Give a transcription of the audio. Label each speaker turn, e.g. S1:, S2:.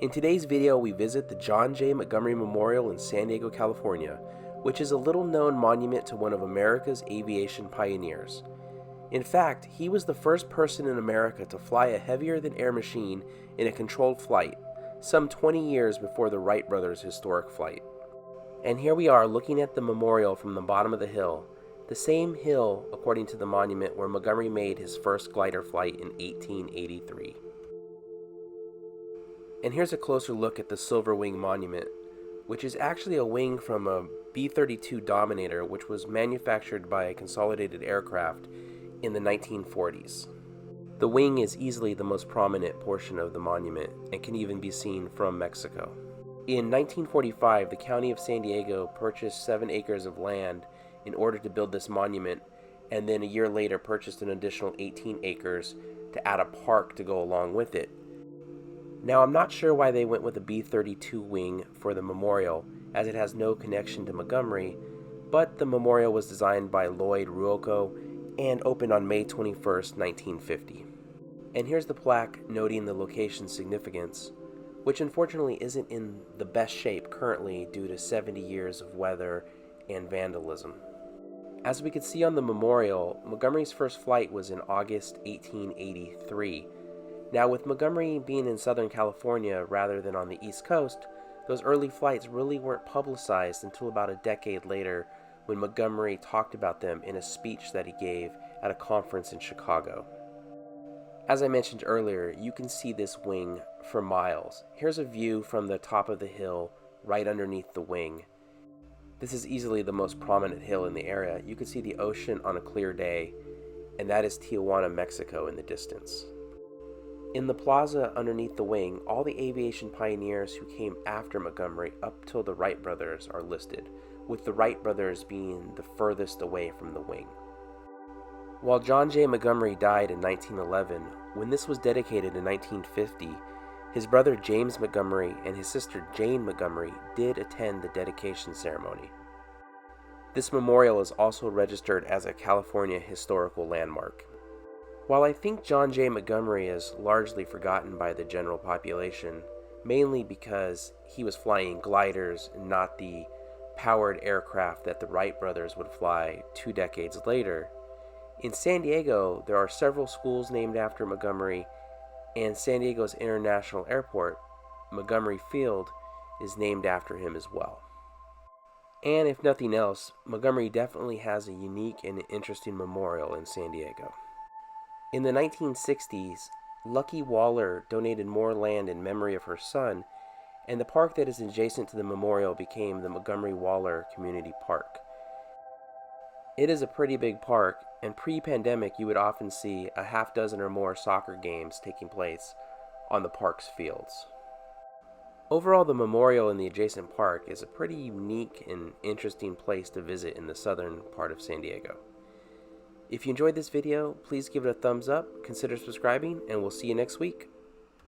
S1: In today's video, we visit the John J. Montgomery Memorial in San Diego, California, which is a little-known monument to one of America's aviation pioneers. In fact, he was the first person in America to fly a heavier-than-air machine in a controlled flight, some 20 years before the Wright Brothers' historic flight. And here we are looking at the memorial from the bottom of the hill, the same hill, according to the monument, where Montgomery made his first glider flight in 1883. And here's a closer look at the Silver Wing Monument, which is actually a wing from a B-32 Dominator, which was manufactured by a Consolidated Aircraft in the 1940s. The wing is easily the most prominent portion of the monument and can even be seen from Mexico. In 1945, the County of San Diego purchased 7 acres of land in order to build this monument, and then a year later purchased an additional 18 acres to add a park to go along with it. Now, I'm not sure why they went with a B-32 wing for the memorial, as it has no connection to Montgomery, but the memorial was designed by Lloyd Ruocco and opened on May 21st, 1950. And here's the plaque noting the location's significance, which unfortunately isn't in the best shape currently due to 70 years of weather and vandalism. As we could see on the memorial, Montgomery's first flight was in August 1883. Now, with Montgomery being in Southern California rather than on the East Coast, those early flights really weren't publicized until about a decade later, when Montgomery talked about them in a speech that he gave at a conference in Chicago. As I mentioned earlier, you can see this wing for miles. Here's a view from the top of the hill right underneath the wing. This is easily the most prominent hill in the area. You can see the ocean on a clear day, and that is Tijuana, Mexico in the distance. In the plaza underneath the wing, all the aviation pioneers who came after Montgomery up till the Wright Brothers are listed, with the Wright Brothers being the furthest away from the wing. While John J. Montgomery died in 1911, when this was dedicated in 1950, his brother James Montgomery and his sister Jane Montgomery did attend the dedication ceremony. This memorial is also registered as a California historical landmark. While I think John J. Montgomery is largely forgotten by the general population, mainly because he was flying gliders and not the powered aircraft that the Wright brothers would fly 2 decades later, in San Diego there are several schools named after Montgomery, and San Diego's International Airport, Montgomery Field, is named after him as well. And if nothing else, Montgomery definitely has a unique and interesting memorial in San Diego. In the 1960s, Lucky Waller donated more land in memory of her son, and the park that is adjacent to the memorial became the Montgomery Waller Community Park. It is a pretty big park, and pre-pandemic you would often see a half dozen or more soccer games taking place on the park's fields. Overall, the memorial in the adjacent park is a pretty unique and interesting place to visit in the southern part of San Diego. If you enjoyed this video, please give it a thumbs up, consider subscribing, and we'll see you next week.